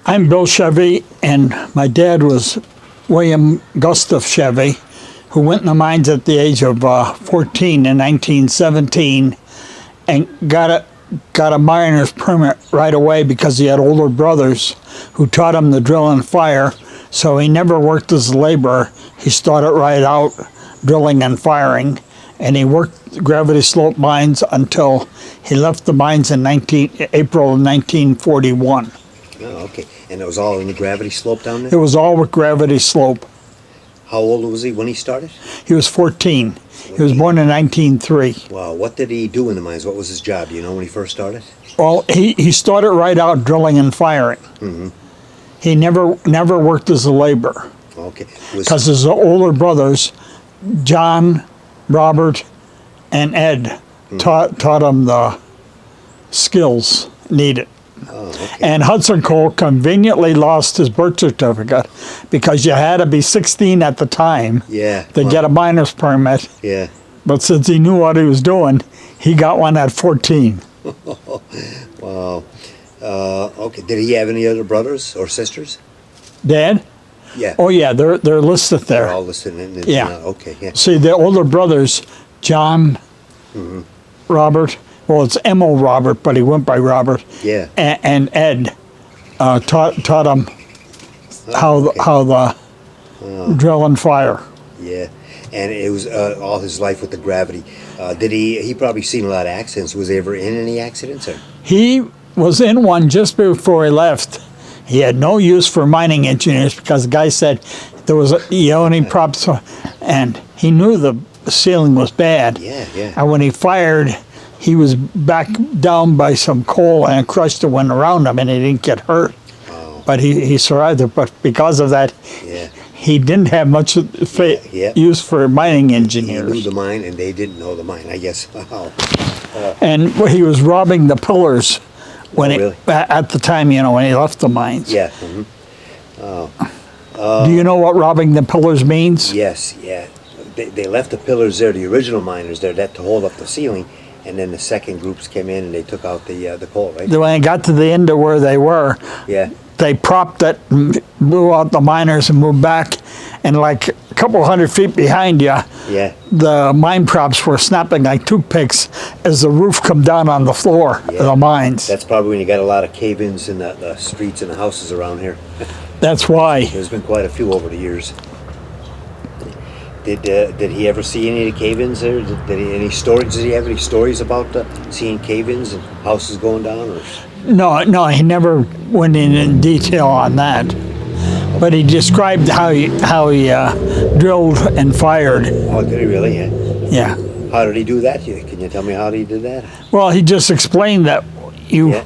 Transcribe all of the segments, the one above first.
I'm Bill Schevey, and my dad was William Gustav Schevey, who went in the mines at the age of 14 in 1917 and got a miner's permit right away because he had older brothers who taught him to drill and fire. So he never worked as a laborer. He started right out drilling and firing, and he worked gravity slope mines until he left the mines in April of 1941. Oh, okay. And it was all in the gravity slope down there? It was all with gravity slope. How old was he when he started? He was 14. He was born in 1903. Wow. What did he do in the mines? What was his job? Do you know when he first started? Well, he started right out drilling and firing. Mm-hmm. He never worked as a laborer. Okay. Because his older brothers, John, Robert, and Ed, taught him the skills needed. Oh, okay. And Hudson Cole conveniently lost his birth certificate because you had to be 16 at the time to get a miner's permit. Yeah. But since he knew what he was doing, he got one at 14. Wow. Okay. Did he have any other brothers or sisters? Dad? Yeah. Oh, yeah, they're listed there. They're all listed in Yeah. Okay. Yeah. See, the older brothers, John, Robert, well, it's M.O. Robert, but he went by Robert. Yeah. And Ed taught him how the drill and fire. Yeah. And it was all his life with the gravity. Did he probably seen a lot of accidents. Was he ever in any accidents? Or? He was in one just before he left. He had no use for mining engineers because the guy said there was any props, and he knew the ceiling was bad. Yeah, yeah. And when he fired, he was back down by some coal and crushed it went around him, and he didn't get hurt. Oh. But he survived it. But because of that, he didn't have much use for mining engineers. He knew the mine, and they didn't know the mine, I guess. Wow. And he was robbing the pillars when really? At the time, when he left the mines. Yeah. Do you know what robbing the pillars means? Yes, yeah. They left the pillars there, the original miners there, that to hold up the ceiling, and then the second groups came in and they took out the coal, right? When they got to the end of where they were, they propped it, blew out the miners and moved back, and like a couple hundred feet behind you, the mine props were snapping like toothpicks as the roof come down on the floor of the mines. That's probably when you got a lot of cave-ins in the streets and the houses around here. That's why. There's been quite a few over the years. Did he ever see any of the cave-ins there? Did he have any stories about seeing cave-ins and houses going down? Or? No, he never went in detail on that. But he described how he drilled and fired. Oh, did he really? Yeah. How did he do that? Can you tell me how he did that? Well, he just explained that you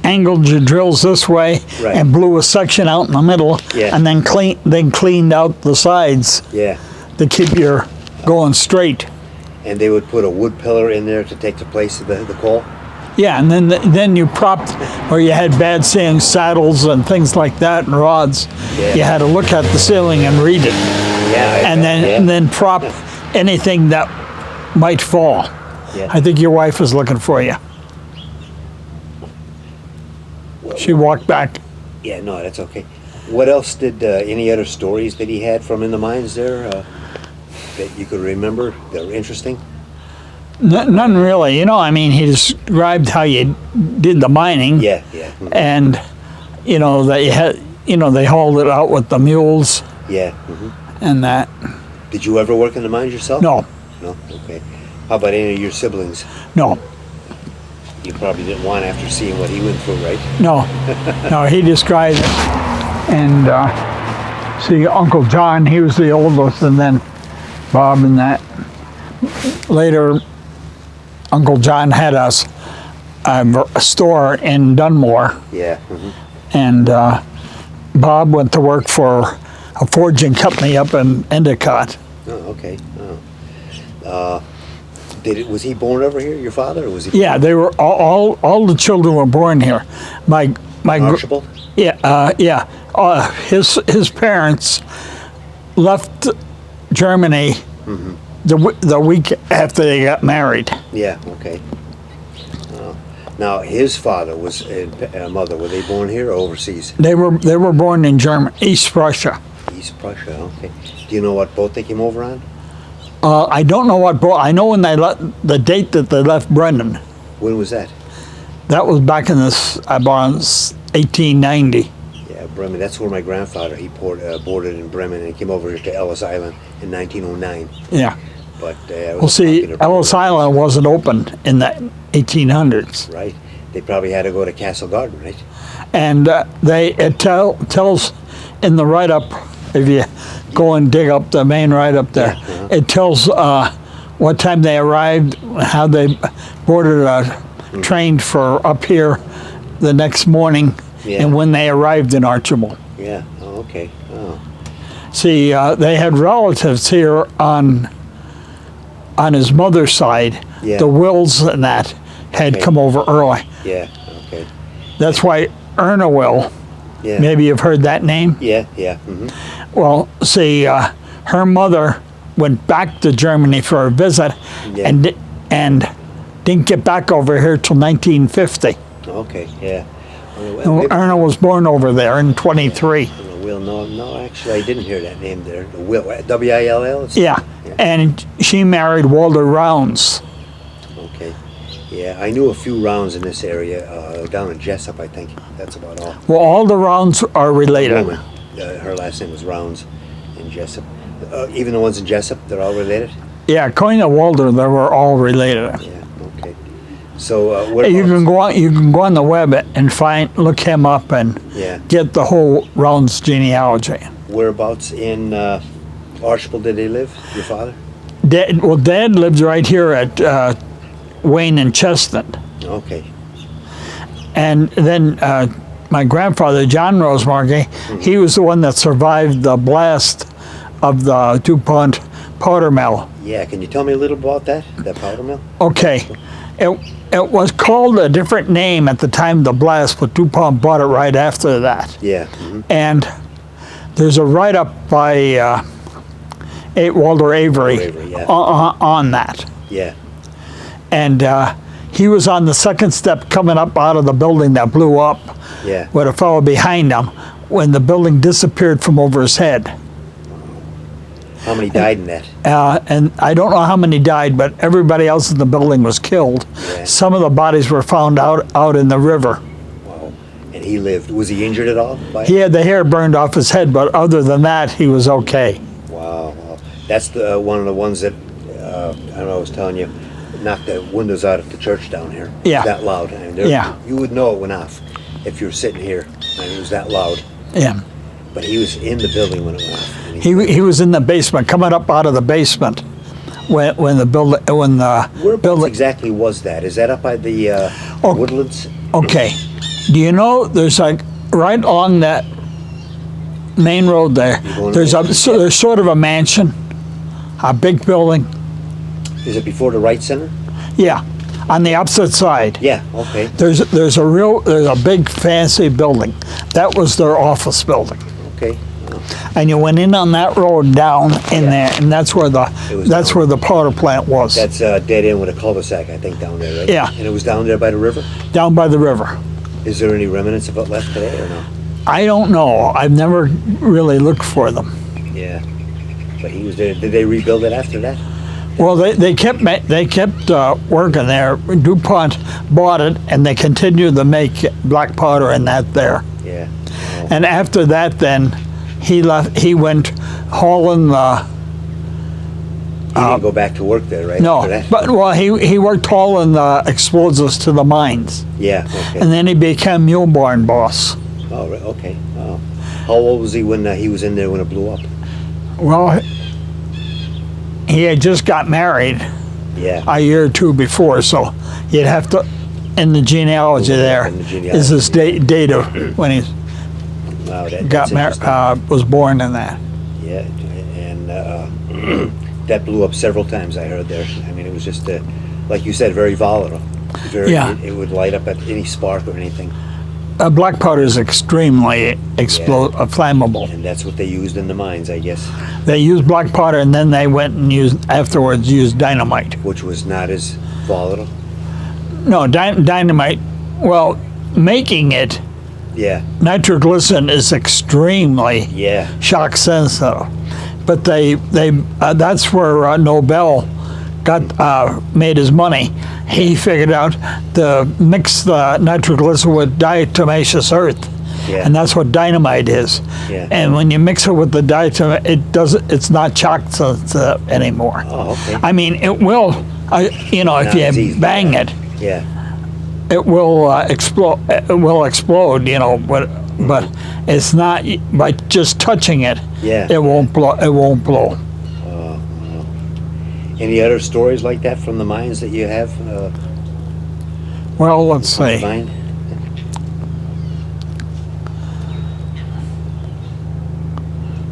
angled your drills this way and blew a section out in the middle, and then cleaned out the sides. Yeah. To keep your going straight. And they would put a wood pillar in there to take the place of the coal? Yeah, and then you propped where you had bad ceiling saddles and things like that and rods. Yeah. You had to look at the ceiling and read it. Yeah. And then prop anything that might fall. Yeah. I think your wife was looking for you. She walked back. Yeah, no, that's okay. What else did, any other stories that he had from in the mines there that you could remember that were interesting? None really. He described how you did the mining. Yeah. And, that they hauled it out with the mules. Yeah. And that. Did you ever work in the mines yourself? No. No? Okay. How about any of your siblings? No. You probably didn't want after seeing what he went through, right? No. No, he described it. And see, Uncle John, he was the oldest, and then Bob and that. Later, Uncle John had a store in Dunmore. Yeah. And Bob went to work for a forging company up in Endicott. Oh, okay. Oh. Was he born over here, your father, or was he? Yeah, they were all the children were born here. My Archibald? Yeah. His parents left Germany the week after they got married. Yeah. Okay. Now, his father was and mother, were they born here or overseas? They were born in Germany, East Prussia. East Prussia, okay. Do you know what boat they came over on? I don't know what boat. I know when they the date that they left Brendan. When was that? That was back in this about 1890. Yeah, Bremen. That's where my grandfather, he boarded in Bremen and came over to Ellis Island in 1909. Yeah. But Well, see, Ellis Island wasn't open in the 1800s, Right. They probably had to go to Castle Garden, right? and it tells in the write-up, if you go and dig up the main write-up there, Yeah, uh-huh. it tells what time they arrived, how they boarded a train for up here the next morning, Yeah. and when they arrived in Archibald. Yeah. Oh, okay. Oh. See, they had relatives here on his mother's side. Yeah. The Wills and that had Okay. come over early. Yeah. Okay. That's why Erna Will, Yeah. maybe you've heard that name. Yeah. Yeah. Hmm. Well, see, her mother went back to Germany for a visit, Yeah. and didn't get back over here till 1950. Okay. Yeah. And Maybe- Erna was born over there in 23. Will, no, actually, I didn't hear that name there. Will, W-I-L-L? Yeah, and she married Walter Rounds. Okay. Yeah, I knew a few Rounds in this area, down in Jessup, I think. That's about all. Well, all the Rounds are related. Woman. Her last name was Rounds in Jessup. Even the ones in Jessup, they're all related? Yeah, according to Walter, they were all related. Yeah, okay. So, what You about- can go on the web and look him up and Yeah. get the whole Rounds genealogy. Whereabouts in Archibald did they live, your father? Dad lives right here at Wayne and Chestnut. Okay. And then my grandfather, John Rosemarke, he was the one that survived the blast of the DuPont powder mill. Yeah, can you tell me a little about that powder mill? Okay. It was called a different name at the time of the blast, but DuPont bought it right after that. Yeah. And there's a write-up by Walter Avery, Avery, yeah. on that. Yeah. And he was on the second step coming up out of the building that blew up Yeah. with a fellow behind him when the building disappeared from over his head. How many died in that? And I don't know how many died, but everybody else in the building was killed. Yeah. Some of the bodies were found out in the river. Wow. And he lived. Was he injured at all? He had the hair burned off his head, but other than that, he was okay. Wow. That's the one of the ones that I don't know. I was telling you, knocked the windows out of the church down here. Yeah. That loud. I mean, Yeah. You would know it went off if you were sitting here. I mean, it was that loud. Yeah. But he was in the building when it went off. And He was in the basement, coming up out of the basement when the Whereabouts building. exactly was that? Is that up by the Woodlands? Okay, do you know there's like right along that main road there? going There's to- there's sort of a mansion, a big building. Is it before the Wright Center? Yeah, on the opposite side. Yeah. Okay. There's a big fancy building. That was their office building. Okay. And you went in on that road down in Yeah. there, and that's where was the powder plant was. That's dead end with a cul-de-sac, I think, down there, right? Yeah. And it was down there by the river? Down by the river. Is there any remnants of it left today or no? I don't know. I've never really looked for them. Yeah. But he was there. Did they rebuild it after that? Well, they kept working there. DuPont bought it, and they continued to make black powder and that there. Yeah. Oh. And after that, then he left. He went hauling the. He didn't go back to work there, right? No, after that? but well, he worked hauling the explosives to the mines, Yeah. Okay. and then he became mule barn boss. Oh, right, okay. Oh. How old was he when he was in there when it blew up? Well, he had just got married Yeah. a year or two before, so you'd have to, in the genealogy there, In the genealogy. is his date of when he Wow, got that's married, interesting. was born in that. Yeah, and that blew up several times. I heard there. I mean, it was just, like you said, very volatile. Yeah. It would light up at any spark or anything, Black powder is extremely flammable. and that's what they used in the mines, I guess, They used black powder, and then they went and used dynamite. which was not as volatile. No, dynamite Well, making it, Yeah. nitroglycerin is extremely Yeah. shock sensitive. But that's where Nobel made his money. He figured out to mix the nitroglycerin with diatomaceous earth. Yeah. And that's what dynamite is. Yeah. And when you mix it with the diatomite, it's not shock sensitive anymore. Oh, okay. I mean, it will, if It's you easy, bang yeah. it, Yeah. it will explode. It will explode, but it's not by just touching it. Yeah. It won't blow. It won't blow. Any other stories like that from the mines that you have Well, let's on see. mind?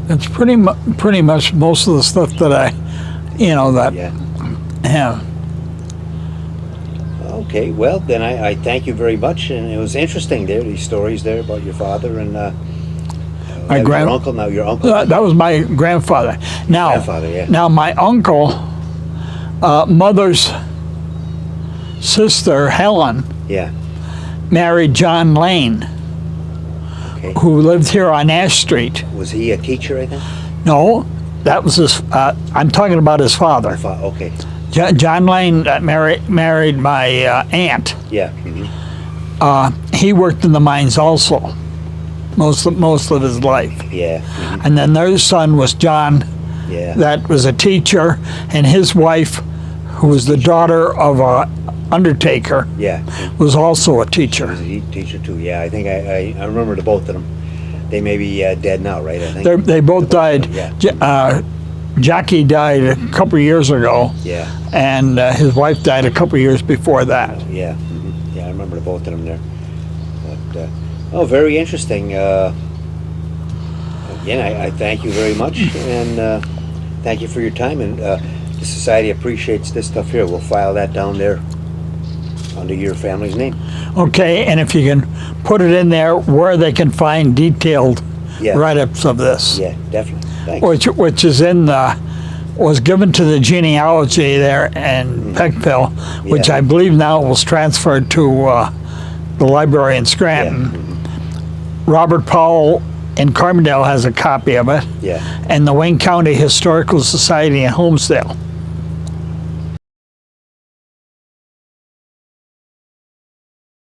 It's pretty much most of the stuff that I Yeah. have. Okay. Well, then I thank you very much, and it was interesting there. These stories there about your father and My your uncle. Now your uncle. That was my grandfather. Now, Grandfather, yeah. Now my uncle, mother's sister Helen, Yeah. married John Lane, Okay. who lived here on Ash Street. Was he a teacher? I think. No, that was his. I'm talking about his father. Okay. John Lane married my aunt. Yeah. Hmm. He worked in the mines also, most of his life. Yeah. Mhm. And then their son was John, Yeah. that was a teacher, and his wife, who was the daughter of a undertaker, Yeah. was also a teacher. Was he a teacher too? Yeah. I think I remember the both of them. They may be dead now, right? I think. They both died. Yeah. Jackie died a couple of years ago, Yeah. and his wife died a couple of years before that. Yeah. Hmm. Yeah. I remember the both of them there. But very interesting. Again, I thank you very much, and thank you for your time. And the society appreciates this stuff here. We'll file that down there under your family's name. Okay, and if you can put it in there where they can find detailed Yeah. write-ups of this, Yeah, definitely. Thanks. which is was given to the genealogy there in Peckville, which Yeah. I believe now was transferred to the library in Yeah. Scranton. Mhm. Robert Powell in Carbondale has a copy of it, Yeah. and the Wayne County Historical Society in Homestead.